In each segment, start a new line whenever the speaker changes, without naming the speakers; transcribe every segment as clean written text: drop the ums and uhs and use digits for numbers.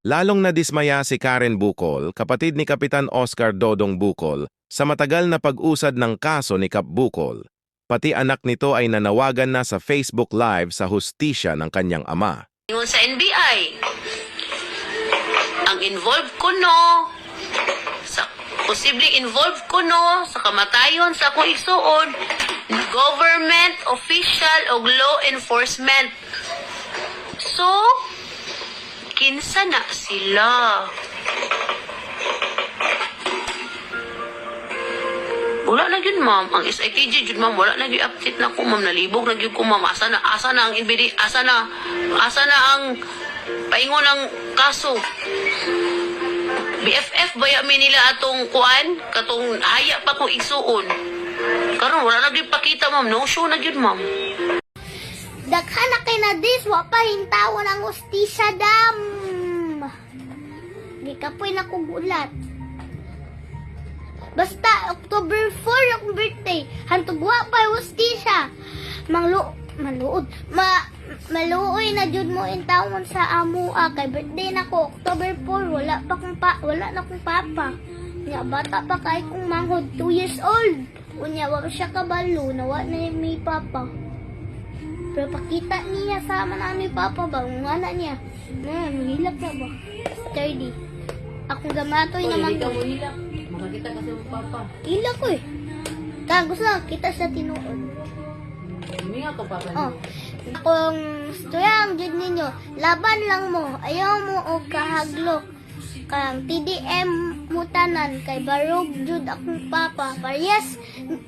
Lalong nadismaya si Karen Bucol, kapatid ni Kapitan Oscar Dodong Bucol, sa matagal na pag-usad ng kaso ni Kap Bucol. Pati anak nito ay nanawagan na sa Facebook Live sa hustisya ng kanyang ama.
Ingon sa NBI, ang involved ko no, sa posibleng involved ko no, sa kamatayon sa akong igsuon, government, official, o law enforcement. So, kinsa na sila? Wala na yun, ma'am. Ang SITG, yun, ma'am, wala na yun update na ko, ma'am. Nalibog na yun ko, ma'am. Asa na ang asa na ang paingon ng kaso. BFF ba yamin nila atong kuan? Katong haya pa kong igsuon. Karon wala na yun pakita, ma'am. No show na yun, ma'am.
Daghan na kay na dis, wa pa hintawon ang hustisya dam. Gikapoy na kong gulat. Basta October 4 akong birthday, hantog wa pa hustisya. Maluod. Maluoy na jud mo intawon sa amua kay birthday na ko October 4, wala na kong papa. Nya bata pa kay kong manghod 2 years old. Unya wa siya kabalo, nawa na may papa. Pero pakita niya sama na ni Papa ba, ang anak niya. Hilap na ba? Sturdy. Akong gamatoy naman ko.
Makakita kasi ng Papa.
Hilap ko eh. Gusto lang, kita sa tinuod.
Huminga ko, Papa.
Oh. Akong storyang jud ninyo, laban lang mo. Ayaw mo o kahaglok. Kang TDM mutanan kay barug jud akong papa. Parehas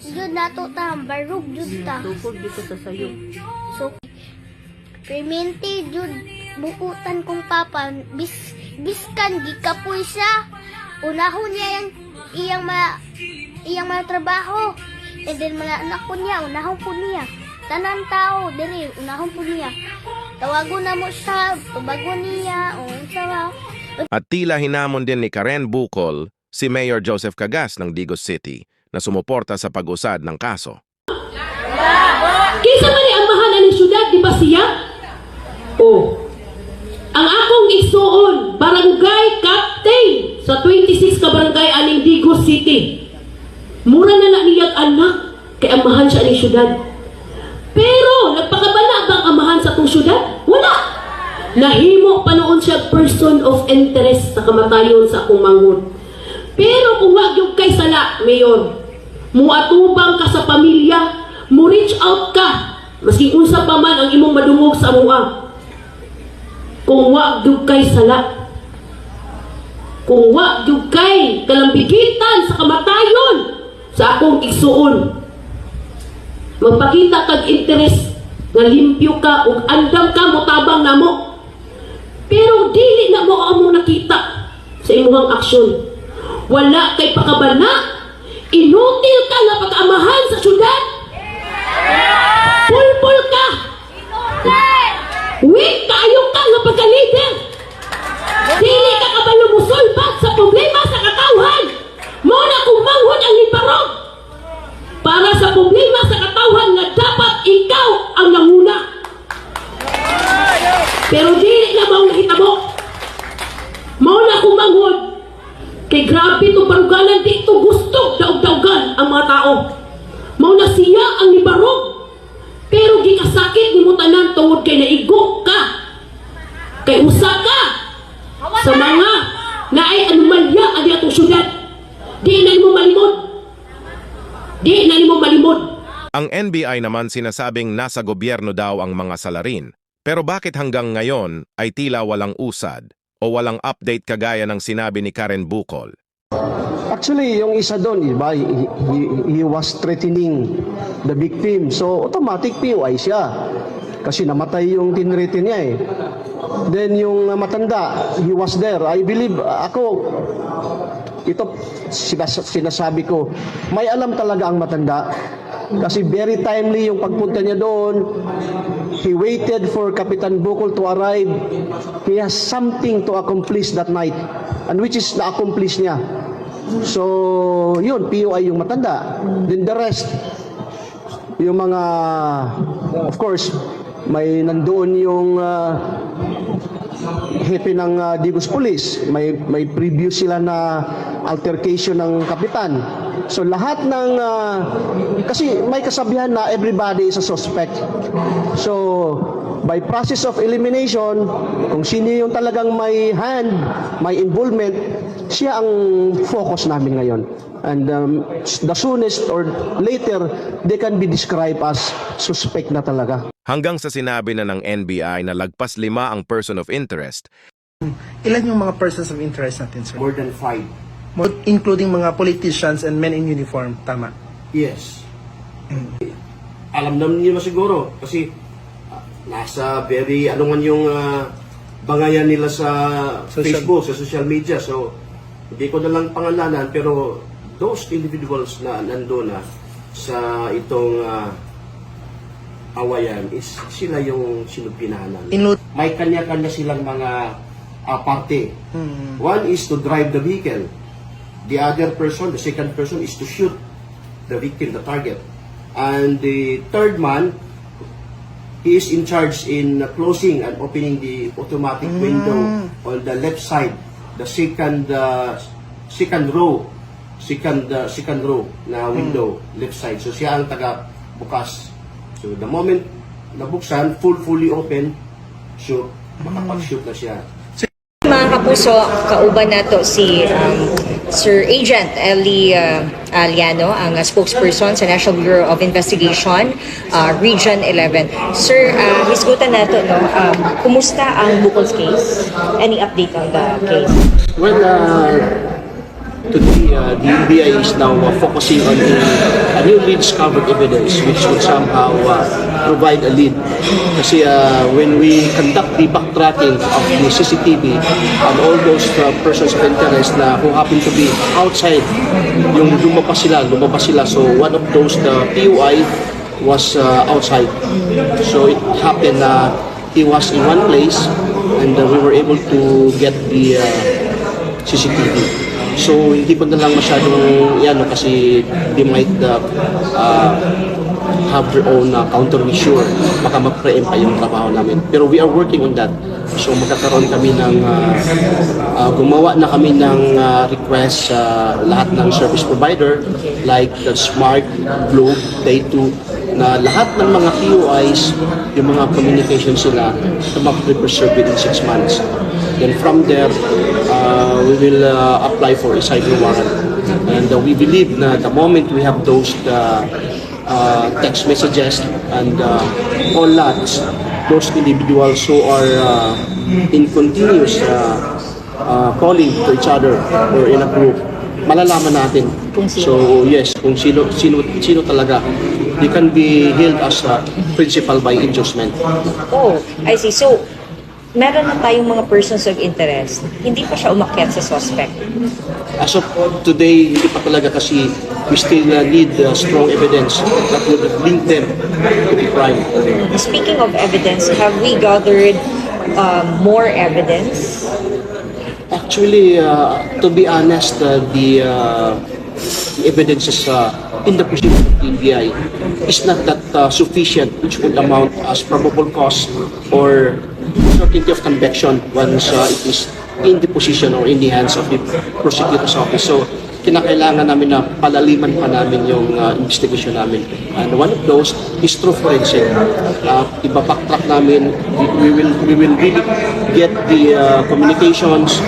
jud nato ta, barug jud ta.
Tukod dito sa sayo.
So, permente jud bukutan kong papa, biskan gikapoy siya. Unahon niya iyang mga trabaho. And then mga anak ko niya, unahon po niya. Tanan tao diri, unahon po niya. Tawagon na mo siya, tubagon niya, o sa
At tila hinamon din ni Karen Bucol si Mayor Joseph Cagas ng Digos City na sumuporta sa pag-usad ng kaso.
Kinsa man ni ang mahanan ng syudad, di ba siya? Oh. Ang akong igsuon, barangay captain sa 26 ka barangay aning Digos City. Mura na niyag anak kay amahan siya aning syudad. Pero nagpakabala ba ang amahan sa tong syudad? Wala. Nahimo pa noon siya person of interest sa kamatayon sa akong manghod. Pero kung wag yung kay sala, Mayor, muatubang ka sa pamilya, mo reach out ka, maski unsa pa man ang imong madungog sa amua. Kung wag yung kay sala, kung wag yung kay kalambigitan sa kamatayon sa akong igsuon, magpakita kag interest nga limpyo ka ug andam ka motabang namo. Pero dili na mo amo nakita sa imuhang aksyon. Wala kay pakabana, inutil ka nga pag-amahan sa syudad. Pulpul ka. Weak kayo ka nga pagka-leader. Dili ka kabalo musulbat sa problema sa katawhan. Mo na kung manghod ang libarog. Para sa problema sa katawhan nga dapat ikaw ang nanguna. Pero dili na mao nahitabo. Mao na kumanghod. Kay grabe to baruganan dito gusto daog-daugan ang mga tao. Mao na siya ang nibarog. Pero gikasakit ni mo tanan tungod kay naigo ka. Kay usa ka sa mga naay anomalya ani atong syudad. Di na nimo malimod. Di na nimo malimod.
Ang NBI naman sinasabing nasa gobyerno daw ang mga salarin. Pero bakit hanggang ngayon ay tila walang usad o walang update kagaya ng sinabi ni Karen Bucol?
Actually, yung isa doon, iba, he was threatening the victim. So, automatic POI siya. Kasi namatay yung tinrete niya eh. Then yung matanda, he was there. I believe, ito sinasabi ko, may alam talaga ang matanda. Kasi very timely yung pagpunta niya doon. He waited for Kapitan Bucol to arrive. He has something to accomplish that night. And which is na-accomplish niya. So, yun, POI yung matanda. Then the rest, yung mga, of course, may nandoon yung hepe ng Digos Police. May previous sila na altercation ng kapitan. So lahat ng kasi may kasabihan na everybody is a suspect. So by process of elimination, kung sino yung talagang may hand, may involvement, siya ang focus namin ngayon. And the soonest or later, they can be described as suspect na talaga.
Hanggang sa sinabi na ng NBI na lagpas 5 ang person of interest,
Ilan yung mga persons of interest natin, sir?
More than 5.
Including mga politicians and men in uniform, tama?
Yes. Alam naman niyo siguro kasi nasa very ano man yung bangayan nila sa Facebook, sa social media. So hindi ko na lang pangalanan pero those individuals na nandoon na sa itong awayan is sila yung sinupinahan namin. May kanya-kanya silang mga parte. One is to drive the vehicle. The other person, the second person, is to shoot the victim, the target. And the third man, he is in charge in closing and opening the automatic window on the left side, the second row na window, left side. So siya ang taga bukas. So the moment nabuksan, fully open, so makapag-shoot na siya.
Mga kapuso, kauban nato si Sir Agent Eli Aliano, ang spokesperson sa National Bureau of Investigation, Region 11. Sir, hisgutan nato, no? Kumusta ang Bucol's case? Any update on the case?
Well, today, the NBI is now focusing on a newly discovered evidence which would somehow provide a lead. Kasi when we conduct the backtracking of the CCTV and all those persons of interest na who happen to be outside, yung lumabas sila. So one of those, the PUI, was outside. So it happened na he was in one place and we were able to get the CCTV. So hindi ko na lang masyadong yan kasi they might have their own counter-measure, baka mag-preempt pa yung trabaho namin. Pero we are working on that. So magkakaroon kami ng gumawa na kami ng request sa lahat ng service provider like the Smart, Globe, Day2, na lahat ng mga PUIs, yung mga communication sila na mag-preserve within 6 months. Then from there, we will apply for a cyber warrant. And we believe na the moment we have those text messages and all lots, those individuals who are in continuous calling to each other or in a group, malalaman natin. So yes, kung sino talaga, they can be held as a principal by inducement.
Oh, I see. So, meron na tayong mga persons of interest. Hindi pa siya umakyat sa suspect.
As of today, hindi pa talaga kasi we still need strong evidence that would link them to the crime.
Speaking of evidence, have we gathered more evidence?
Actually, to be honest, the evidences in the proceedings of the NBI is not that sufficient, which would amount as probable cause or certainty of conviction once it is in the position or in the hands of the prosecutor's office. So, kinakailangan namin na palaliman pa namin yung investigation namin. And one of those is through forensic. Ibabacktrack namin, we will really get the communications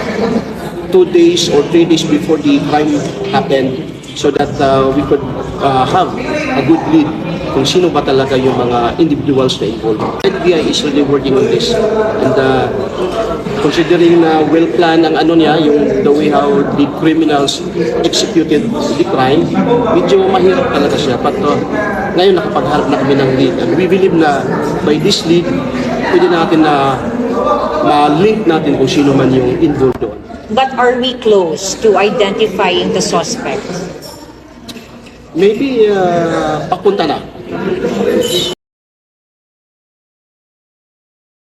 2 days or 3 days before the crime happened so that we could have a good lead kung sino ba talaga yung mga individuals na involved. NBI is really working on this. And considering na well-planned ang yung the way how the criminals executed the crime, medyo mahirap talaga siya. But ngayon nakapagharap na kami ng lead. And we believe na by this lead, pwede natin na ma-link natin kung sino man yung involved doon.
But are we close to identifying the suspect?
Maybe papunta na.